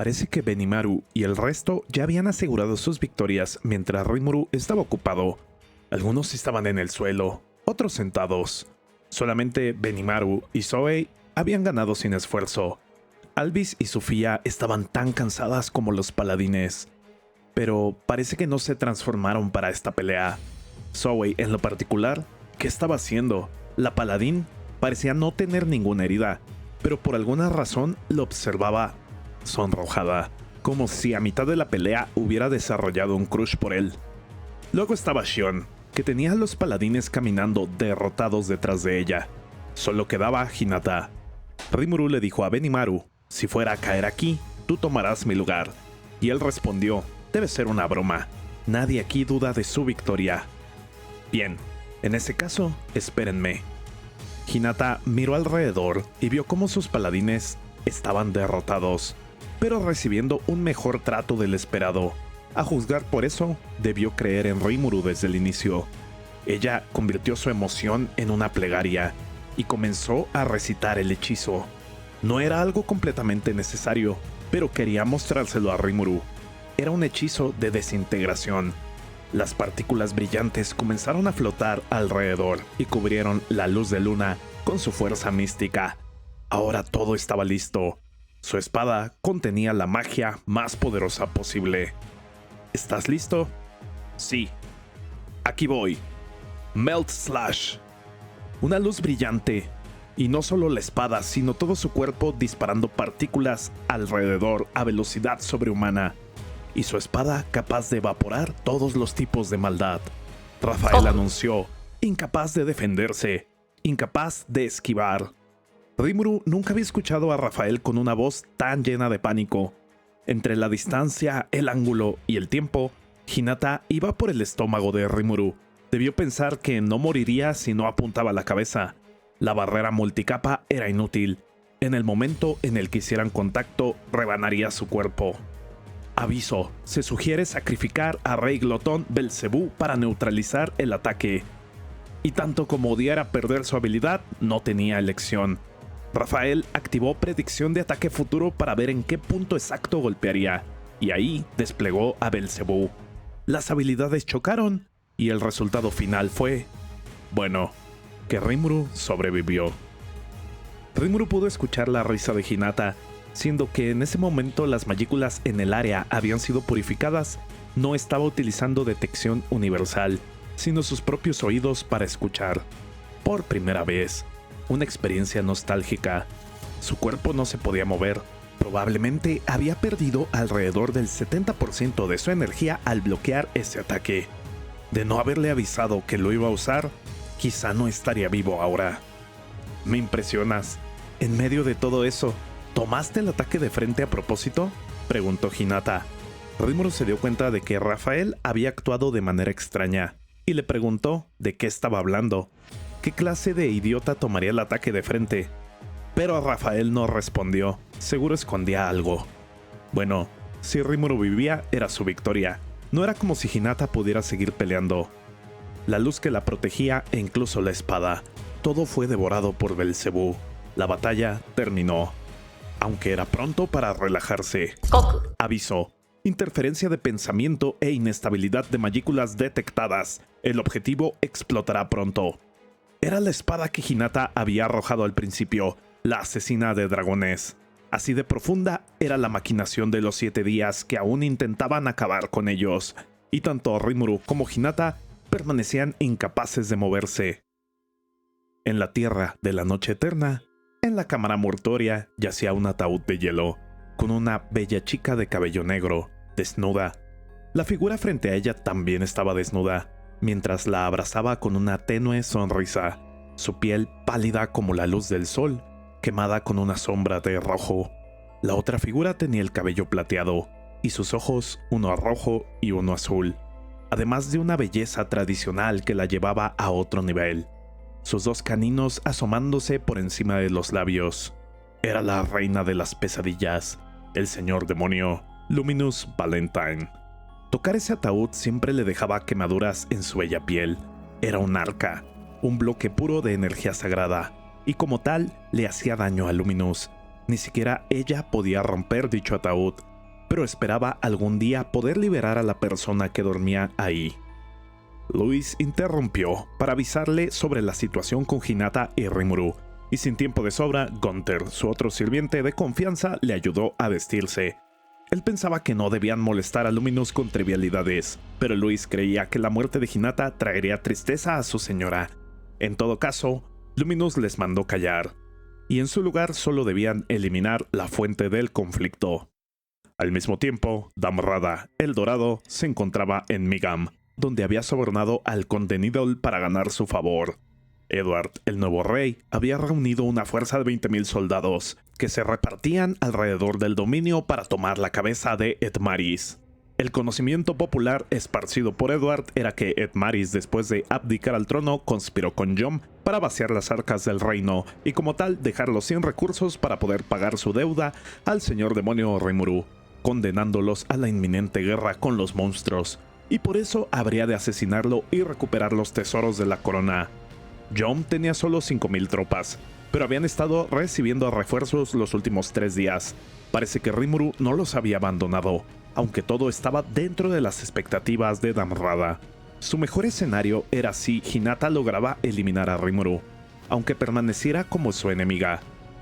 Parece que Benimaru y el resto ya habían asegurado sus victorias mientras Rimuru estaba ocupado. Algunos estaban en el suelo, otros sentados. Solamente Benimaru y Zoe habían ganado sin esfuerzo. Alvis y Sofía estaban tan cansadas como los paladines. Pero parece que no se transformaron para esta pelea. Zoe, en lo particular, ¿qué estaba haciendo? La paladín parecía no tener ninguna herida, pero por alguna razón lo observaba sonrojada, como si a mitad de la pelea hubiera desarrollado un crush por él. Luego estaba Shion, que tenía a los paladines caminando derrotados detrás de ella. Solo quedaba Hinata. Rimuru le dijo a Benimaru: si fuera a caer aquí, tú tomarás mi lugar. Y él respondió: debe ser una broma. Nadie aquí duda de su victoria. Bien, en ese caso, espérenme. Hinata miró alrededor y vio cómo sus paladines estaban derrotados, pero recibiendo un mejor trato del esperado. A juzgar por eso, debió creer en Rimuru desde el inicio. Ella convirtió su emoción en una plegaria y comenzó a recitar el hechizo. No era algo completamente necesario, pero quería mostrárselo a Rimuru. Era un hechizo de desintegración. Las partículas brillantes comenzaron a flotar alrededor y cubrieron la luz de luna con su fuerza mística. Ahora todo estaba listo. Su espada contenía la magia más poderosa posible. ¿Estás listo? Sí. Aquí voy. Melt Slash. Una luz brillante, y no solo la espada, sino todo su cuerpo disparando partículas alrededor a velocidad sobrehumana, y su espada capaz de evaporar todos los tipos de maldad. Rafael anunció, incapaz de defenderse, incapaz de esquivar. Rimuru nunca había escuchado a Rafael con una voz tan llena de pánico. Entre la distancia, el ángulo y el tiempo, Hinata iba por el estómago de Rimuru. Debió pensar que no moriría si no apuntaba la cabeza. La barrera multicapa era inútil. En el momento en el que hicieran contacto, rebanaría su cuerpo. Aviso: se sugiere sacrificar a Rey Glotón Belcebú para neutralizar el ataque. Y tanto como odiara perder su habilidad, no tenía elección. Rafael activó predicción de ataque futuro para ver en qué punto exacto golpearía, y ahí desplegó a Belcebú. Las habilidades chocaron, y el resultado final fue, bueno, que Rimuru sobrevivió. Rimuru pudo escuchar la risa de Hinata, siendo que en ese momento las magículas en el área habían sido purificadas. No estaba utilizando detección universal, sino sus propios oídos para escuchar. Por primera vez, una experiencia nostálgica. Su cuerpo no se podía mover. Probablemente había perdido alrededor del 70% de su energía al bloquear ese ataque. De no haberle avisado que lo iba a usar, quizá no estaría vivo ahora. Me impresionas. En medio de todo eso, ¿tomaste el ataque de frente a propósito?, preguntó Hinata. Rimuru se dio cuenta de que Rafael había actuado de manera extraña y le preguntó de qué estaba hablando. ¿Qué clase de idiota tomaría el ataque de frente? Pero Rafael no respondió. Seguro escondía algo. Bueno, si Rimuru vivía, era su victoria. No era como si Hinata pudiera seguir peleando. La luz que la protegía e incluso la espada, todo fue devorado por Belcebú. La batalla terminó. Aunque era pronto para relajarse. Aviso: interferencia de pensamiento e inestabilidad de magículas detectadas. El objetivo explotará pronto. Era la espada que Hinata había arrojado al principio, la asesina de dragones. Así de profunda era la maquinación de los 7 días que aún intentaban acabar con ellos, y tanto Rimuru como Hinata permanecían incapaces de moverse. En la tierra de la noche eterna, en la cámara mortuoria, yacía un ataúd de hielo, con una bella chica de cabello negro, desnuda. La figura frente a ella también estaba desnuda, mientras la abrazaba con una tenue sonrisa, su piel pálida como la luz del sol, quemada con una sombra de rojo. La otra figura tenía el cabello plateado, y sus ojos, uno rojo y uno azul, además de una belleza tradicional que la llevaba a otro nivel, sus 2 caninos asomándose por encima de los labios. Era la reina de las pesadillas, el señor demonio, Luminous Valentine. Tocar ese ataúd siempre le dejaba quemaduras en su bella piel. Era un arca, un bloque puro de energía sagrada, y como tal le hacía daño a Luminous. Ni siquiera ella podía romper dicho ataúd, pero esperaba algún día poder liberar a la persona que dormía ahí. Luis interrumpió para avisarle sobre la situación con Hinata y Rimuru, y sin tiempo de sobra, Gunther, su otro sirviente de confianza, le ayudó a vestirse. Él pensaba que no debían molestar a Luminous con trivialidades, pero Luis creía que la muerte de Hinata traería tristeza a su señora. En todo caso, Luminous les mandó callar, y en su lugar solo debían eliminar la fuente del conflicto. Al mismo tiempo, Damrada, el Dorado, se encontraba en Migam, donde había sobornado al conde Needle para ganar su favor. Edward, el nuevo rey, había reunido una fuerza de 20.000 soldados, que se repartían alrededor del dominio para tomar la cabeza de Edmaris. El conocimiento popular esparcido por Edward era que Edmaris, después de abdicar al trono, conspiró con Yom para vaciar las arcas del reino y como tal dejarlos sin recursos para poder pagar su deuda al señor demonio Rimuru, condenándolos a la inminente guerra con los monstruos, y por eso habría de asesinarlo y recuperar los tesoros de la corona. Yom tenía solo 5.000 tropas, pero habían estado recibiendo refuerzos los últimos 3 días. Parece que Rimuru no los había abandonado, aunque todo estaba dentro de las expectativas de Damrada. Su mejor escenario era si Hinata lograba eliminar a Rimuru, aunque permaneciera como su enemiga.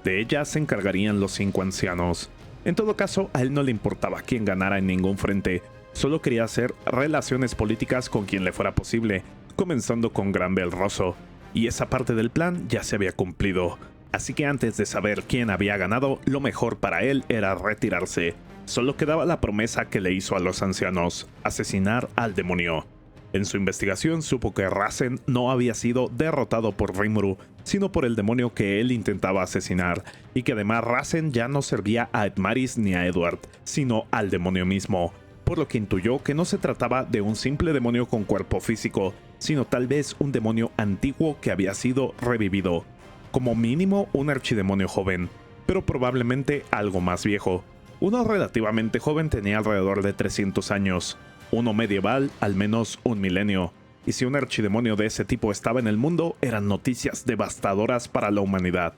De ella se encargarían los 5 ancianos. En todo caso, a él no le importaba quién ganara en ningún frente, solo quería hacer relaciones políticas con quien le fuera posible, comenzando con Granbel Rosso. Y esa parte del plan ya se había cumplido, así que antes de saber quién había ganado, lo mejor para él era retirarse. Solo quedaba la promesa que le hizo a los ancianos: asesinar al demonio. En su investigación supo que Rasen no había sido derrotado por Rimuru, sino por el demonio que él intentaba asesinar, y que además Rasen ya no servía a Edmaris ni a Edward, sino al demonio mismo, por lo que intuyó que no se trataba de un simple demonio con cuerpo físico, sino tal vez un demonio antiguo que había sido revivido. Como mínimo un archidemonio joven, pero probablemente algo más viejo. Uno relativamente joven tenía alrededor de 300 años, uno medieval al menos un milenio, y si un archidemonio de ese tipo estaba en el mundo, eran noticias devastadoras para la humanidad.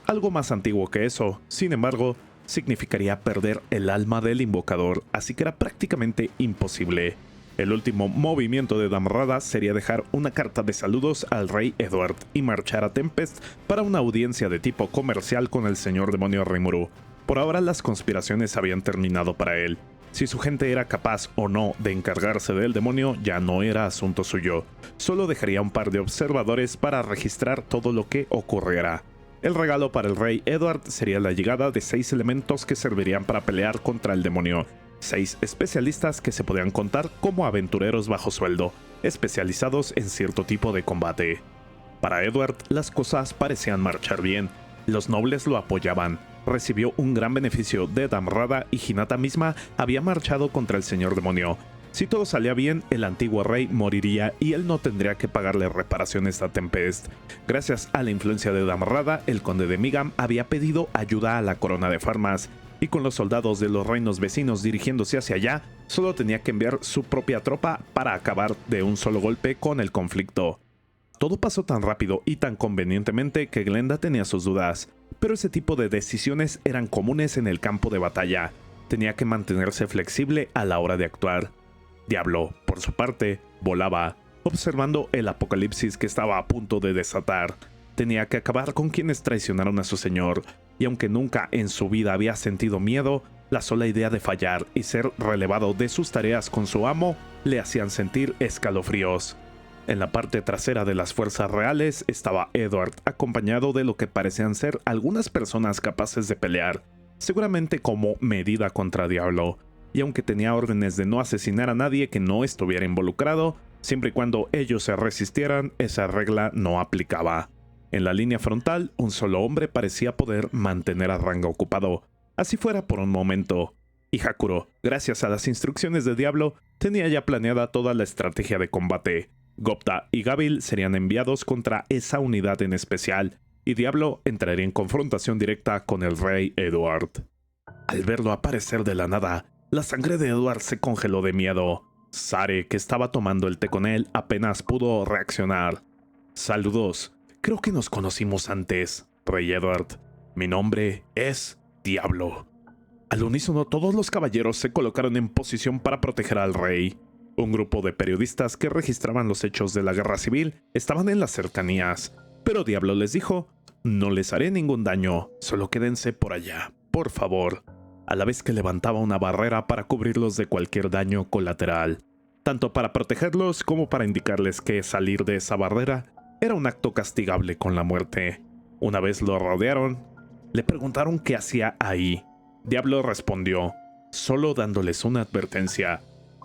Algo más antiguo que eso, sin embargo, significaría perder el alma del invocador, así que era prácticamente imposible. El último movimiento de Damrada sería dejar una carta de saludos al rey Edward y marchar a Tempest para una audiencia de tipo comercial con el señor demonio Rimuru. Por ahora las conspiraciones habían terminado para él. Si su gente era capaz o no de encargarse del demonio ya no era asunto suyo. Solo dejaría un par de observadores para registrar todo lo que ocurriera. El regalo para el rey Edward sería la llegada de 6 elementos que servirían para pelear contra el demonio. 6 especialistas que se podían contar como aventureros bajo sueldo, especializados en cierto tipo de combate. Para Edward, las cosas parecían marchar bien. Los nobles lo apoyaban. Recibió un gran beneficio de Damrada y Hinata misma había marchado contra el señor demonio. Si todo salía bien, el antiguo rey moriría y él no tendría que pagarle reparaciones a Tempest. Gracias a la influencia de Damrada, el conde de Migam había pedido ayuda a la corona de Farmas, y con los soldados de los reinos vecinos dirigiéndose hacia allá, solo tenía que enviar su propia tropa para acabar de un solo golpe con el conflicto. Todo pasó tan rápido y tan convenientemente que Glenda tenía sus dudas, pero ese tipo de decisiones eran comunes en el campo de batalla. Tenía que mantenerse flexible a la hora de actuar. Diablo, por su parte, volaba, observando el apocalipsis que estaba a punto de desatar. Tenía que acabar con quienes traicionaron a su señor, y aunque nunca en su vida había sentido miedo, la sola idea de fallar y ser relevado de sus tareas con su amo le hacían sentir escalofríos. En la parte trasera de las fuerzas reales estaba Edward, acompañado de lo que parecían ser algunas personas capaces de pelear, seguramente como medida contra Diablo, y aunque tenía órdenes de no asesinar a nadie que no estuviera involucrado, siempre y cuando ellos se resistieran, esa regla no aplicaba. En la línea frontal, un solo hombre parecía poder mantener a Ranga ocupado, así fuera por un momento. Y Hakuro, gracias a las instrucciones de Diablo, tenía ya planeada toda la estrategia de combate. Gopta y Gabil serían enviados contra esa unidad en especial, y Diablo entraría en confrontación directa con el rey Edward. Al verlo aparecer de la nada, la sangre de Edward se congeló de miedo. Sare, que estaba tomando el té con él, apenas pudo reaccionar. «Saludos. Creo que nos conocimos antes, rey Edward. Mi nombre es Diablo». Al unísono, todos los caballeros se colocaron en posición para proteger al rey. Un grupo de periodistas que registraban los hechos de la guerra civil estaban en las cercanías, pero Diablo les dijo: «No les haré ningún daño, solo quédense por allá, por favor», a la vez que levantaba una barrera para cubrirlos de cualquier daño colateral, tanto para protegerlos como para indicarles que salir de esa barrera era un acto castigable con la muerte. Una vez lo rodearon, le preguntaron qué hacía ahí. Diablo respondió, solo dándoles una advertencia: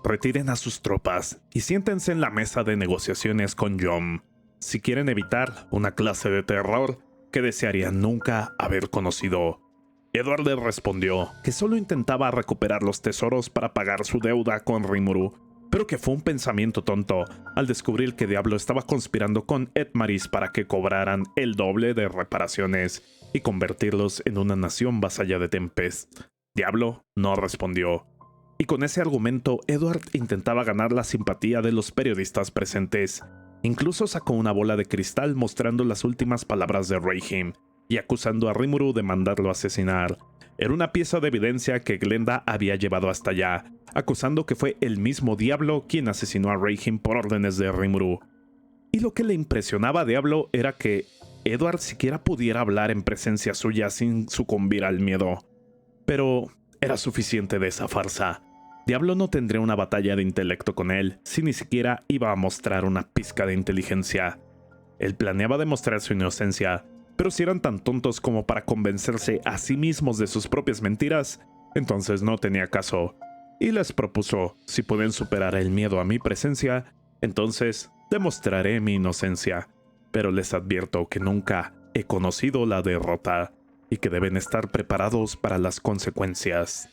«Retiren a sus tropas y siéntense en la mesa de negociaciones con Yom, si quieren evitar una clase de terror que desearían nunca haber conocido». Edward le respondió que solo intentaba recuperar los tesoros para pagar su deuda con Rimuru, pero que fue un pensamiento tonto al descubrir que Diablo estaba conspirando con Etmaris para que cobraran el doble de reparaciones y convertirlos en una nación vasalla de Tempest. Diablo no respondió, y con ese argumento Edward intentaba ganar la simpatía de los periodistas presentes. Incluso sacó una bola de cristal mostrando las últimas palabras de Raihim y acusando a Rimuru de mandarlo a asesinar. Era una pieza de evidencia que Glenda había llevado hasta allá, acusando que fue el mismo Diablo quien asesinó a Raihim por órdenes de Rimuru. Y lo que le impresionaba a Diablo era que Edward siquiera pudiera hablar en presencia suya sin sucumbir al miedo. Pero era suficiente de esa farsa. Diablo no tendría una batalla de intelecto con él si ni siquiera iba a mostrar una pizca de inteligencia. Él planeaba demostrar su inocencia, pero si eran tan tontos como para convencerse a sí mismos de sus propias mentiras, entonces no tenía caso. Y les propuso: si pueden superar el miedo a mi presencia, entonces demostraré mi inocencia. Pero les advierto que nunca he conocido la derrota y que deben estar preparados para las consecuencias.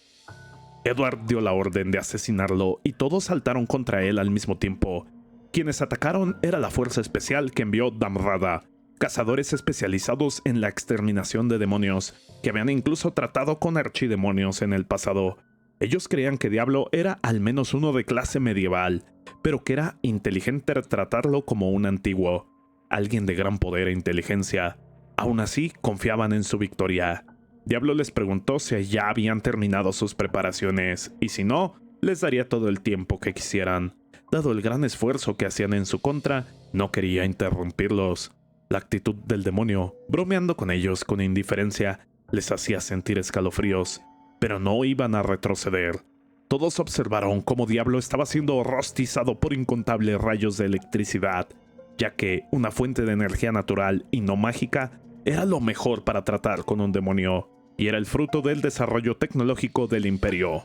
Edward dio la orden de asesinarlo y todos saltaron contra él al mismo tiempo. Quienes atacaron era la fuerza especial que envió Damrada, cazadores especializados en la exterminación de demonios, que habían incluso tratado con archidemonios en el pasado. Ellos creían que Diablo era al menos uno de clase medieval, pero que era inteligente tratarlo como un antiguo, alguien de gran poder e inteligencia. Aún así, confiaban en su victoria. Diablo les preguntó si ya habían terminado sus preparaciones, y si no, les daría todo el tiempo que quisieran. Dado el gran esfuerzo que hacían en su contra, no quería interrumpirlos. La actitud del demonio, bromeando con ellos con indiferencia, les hacía sentir escalofríos, pero no iban a retroceder. Todos observaron cómo Diablo estaba siendo rostizado por incontables rayos de electricidad, ya que una fuente de energía natural y no mágica era lo mejor para tratar con un demonio, y era el fruto del desarrollo tecnológico del Imperio.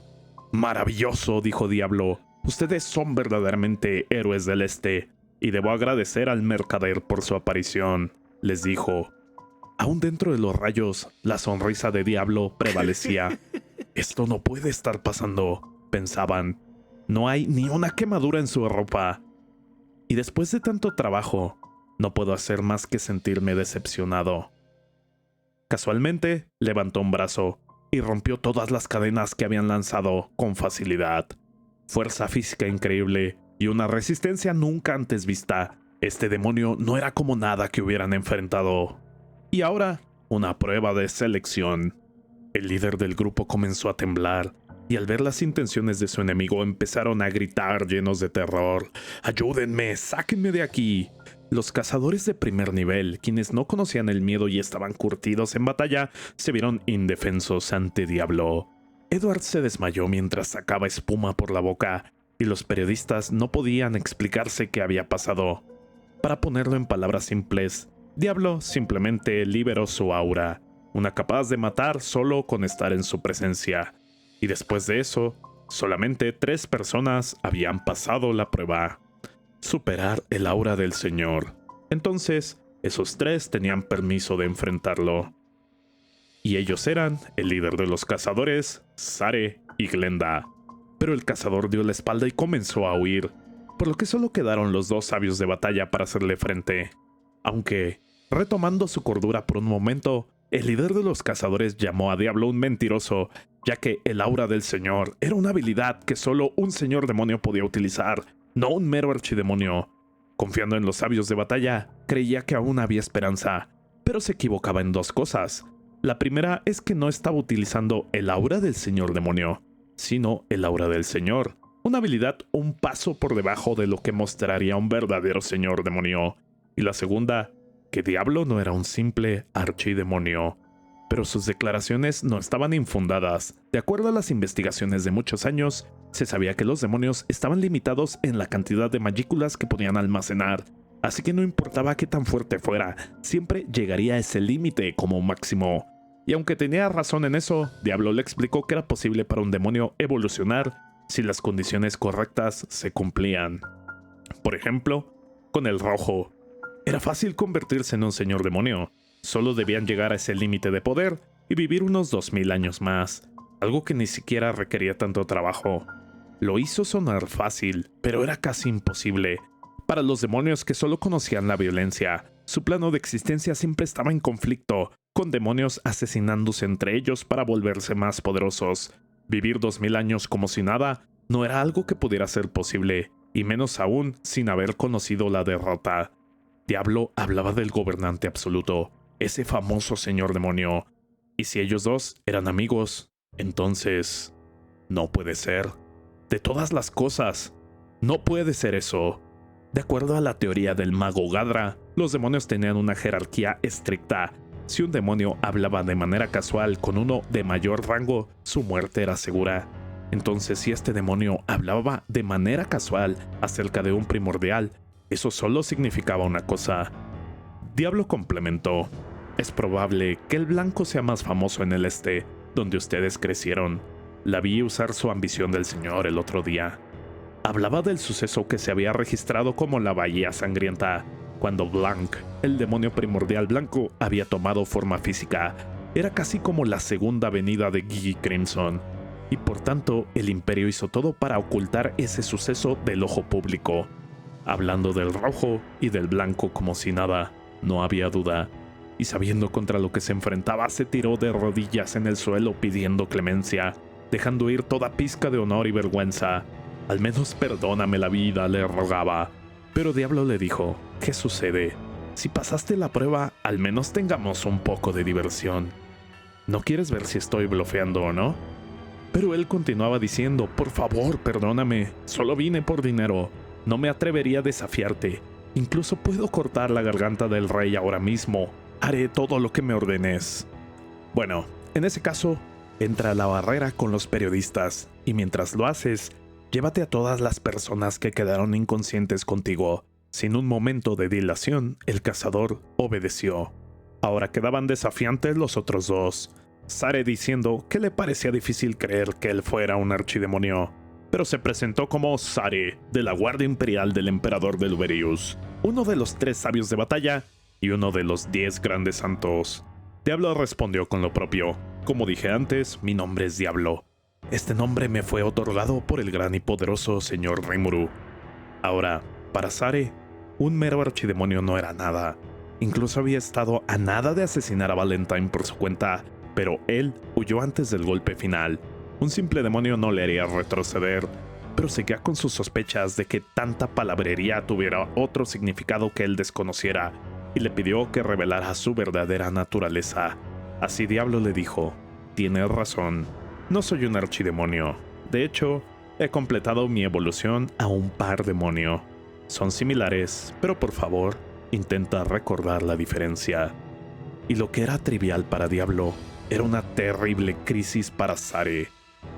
«Maravilloso», dijo Diablo. «Ustedes son verdaderamente héroes del Este, y debo agradecer al mercader por su aparición», les dijo. Aún dentro de los rayos, la sonrisa de Diablo prevalecía. «Esto no puede estar pasando», pensaban. «No hay ni una quemadura en su ropa. Y después de tanto trabajo, no puedo hacer más que sentirme decepcionado». Casualmente, levantó un brazo y rompió todas las cadenas que habían lanzado con facilidad. Fuerza física increíble y una resistencia nunca antes vista. Este demonio no era como nada que hubieran enfrentado. Y ahora, una prueba de selección. El líder del grupo comenzó a temblar, y al ver las intenciones de su enemigo empezaron a gritar llenos de terror: «¡Ayúdenme! ¡Sáquenme de aquí!». Los cazadores de primer nivel, quienes no conocían el miedo y estaban curtidos en batalla, se vieron indefensos ante Diablo. Edward se desmayó mientras sacaba espuma por la boca, y los periodistas no podían explicarse qué había pasado. Para ponerlo en palabras simples, Diablo simplemente liberó su aura, una capaz de matar solo con estar en su presencia. Y después de eso, solamente 3 personas habían pasado la prueba. Superar el aura del Señor. Entonces, esos 3 tenían permiso de enfrentarlo. Y ellos eran el líder de los cazadores, Sare y Glenda. Pero el cazador dio la espalda y comenzó a huir, por lo que solo quedaron los 2 sabios de batalla para hacerle frente. Aunque, retomando su cordura por un momento, el líder de los cazadores llamó a Diablo un mentiroso, ya que el aura del Señor era una habilidad que solo un señor demonio podía utilizar, no un mero archidemonio. Confiando en los sabios de batalla, creía que aún había esperanza, pero se equivocaba en 2 cosas. La primera es que no estaba utilizando el aura del señor demonio, sino el aura del señor, una habilidad un paso por debajo de lo que mostraría un verdadero señor demonio. Y la segunda, que Diablo no era un simple archidemonio. Pero sus declaraciones no estaban infundadas. De acuerdo a las investigaciones de muchos años, se sabía que los demonios estaban limitados en la cantidad de magículas que podían almacenar, así que no importaba qué tan fuerte fuera, siempre llegaría a ese límite como máximo. Y aunque tenía razón en eso, Diablo le explicó que era posible para un demonio evolucionar si las condiciones correctas se cumplían. Por ejemplo, con el rojo. Era fácil convertirse en un señor demonio. Solo debían llegar a ese límite de poder y vivir unos 2000 años más, algo que ni siquiera requería tanto trabajo. Lo hizo sonar fácil, pero era casi imposible. Para los demonios que solo conocían la violencia, su plano de existencia siempre estaba en conflicto, con demonios asesinándose entre ellos para volverse más poderosos. Vivir 2000 años como si nada no era algo que pudiera ser posible, y menos aún sin haber conocido la derrota. Diablo hablaba del gobernante absoluto, ese famoso señor demonio. Y si ellos dos eran amigos, entonces... no puede ser. De todas las cosas, no puede ser eso. De acuerdo a la teoría del mago Gadra, los demonios tenían una jerarquía estricta. Si un demonio hablaba de manera casual con uno de mayor rango, su muerte era segura. Entonces, si este demonio hablaba de manera casual acerca de un primordial, eso solo significaba una cosa. Diablo complementó: es probable que el blanco sea más famoso en el este, donde ustedes crecieron. La vi usar su ambición del señor el otro día. Hablaba del suceso que se había registrado como la Bahía Sangrienta, cuando Blanc, el demonio primordial blanco, había tomado forma física. Era casi como la segunda venida de Gigi Crimson, y por tanto el Imperio hizo todo para ocultar ese suceso del ojo público. Hablando del rojo y del blanco como si nada, no había duda, y sabiendo contra lo que se enfrentaba, se tiró de rodillas en el suelo pidiendo clemencia, dejando ir toda pizca de honor y vergüenza. Al menos perdóname la vida, le rogaba. Pero Diablo le dijo: ¿qué sucede? Si pasaste la prueba, al menos tengamos un poco de diversión. ¿No quieres ver si estoy blofeando o no? Pero él continuaba diciendo: por favor, perdóname, solo vine por dinero. No me atrevería a desafiarte. Incluso puedo cortar la garganta del rey ahora mismo. Haré todo lo que me ordenes. Bueno, en ese caso, entra a la barrera con los periodistas, y mientras lo haces, llévate a todas las personas que quedaron inconscientes contigo. Sin un momento de dilación, el cazador obedeció. Ahora quedaban desafiantes los otros dos. Sare diciendo que le parecía difícil creer que él fuera un archidemonio, pero se presentó como Sare, de la Guardia Imperial del Emperador de Luberius, uno de los 3 sabios de batalla y uno de los 10 grandes santos. Diablo respondió con lo propio: como dije antes, mi nombre es Diablo. Este nombre me fue otorgado por el gran y poderoso señor Rimuru. Ahora, para Sare, un mero archidemonio no era nada. Incluso había estado a nada de asesinar a Valentine por su cuenta, pero él huyó antes del golpe final. Un simple demonio no le haría retroceder, pero seguía con sus sospechas de que tanta palabrería tuviera otro significado que él desconociera, y le pidió que revelara su verdadera naturaleza. Así Diablo le dijo: tienes razón, no soy un archidemonio. De hecho, he completado mi evolución a un par demonio. Son similares, pero por favor, intenta recordar la diferencia. Y lo que era trivial para Diablo era una terrible crisis para Sare.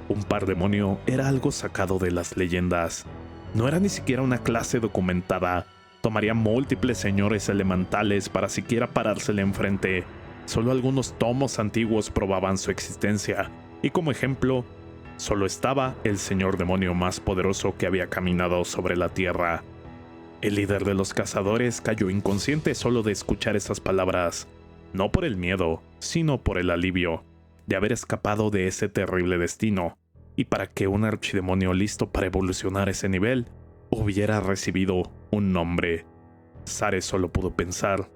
Un par demonio era algo sacado de las leyendas. No era ni siquiera una clase documentada. Tomaría múltiples señores elementales para siquiera parársele enfrente. Solo algunos tomos antiguos probaban su existencia, y como ejemplo, solo estaba el señor demonio más poderoso que había caminado sobre la tierra. El líder de los cazadores cayó inconsciente solo de escuchar esas palabras, no por el miedo, sino por el alivio de haber escapado de ese terrible destino, y para que un archidemonio listo para evolucionar a ese nivel hubiera recibido un nombre. Sare solo pudo pensar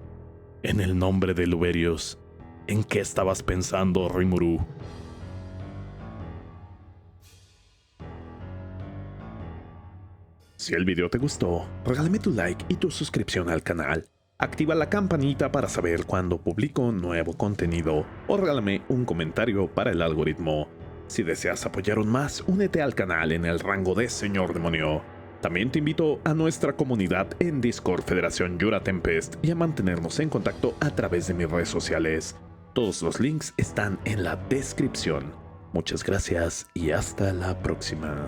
en el nombre de Luberius. ¿En qué estabas pensando, Rimuru? Si el video te gustó, regálame tu like y tu suscripción al canal. Activa la campanita para saber cuando publico nuevo contenido o regálame un comentario para el algoritmo. Si deseas apoyar aún más, únete al canal en el rango de Señor Demonio. También te invito a nuestra comunidad en Discord Federación Yura Tempest y a mantenernos en contacto a través de mis redes sociales. Todos los links están en la descripción. Muchas gracias y hasta la próxima.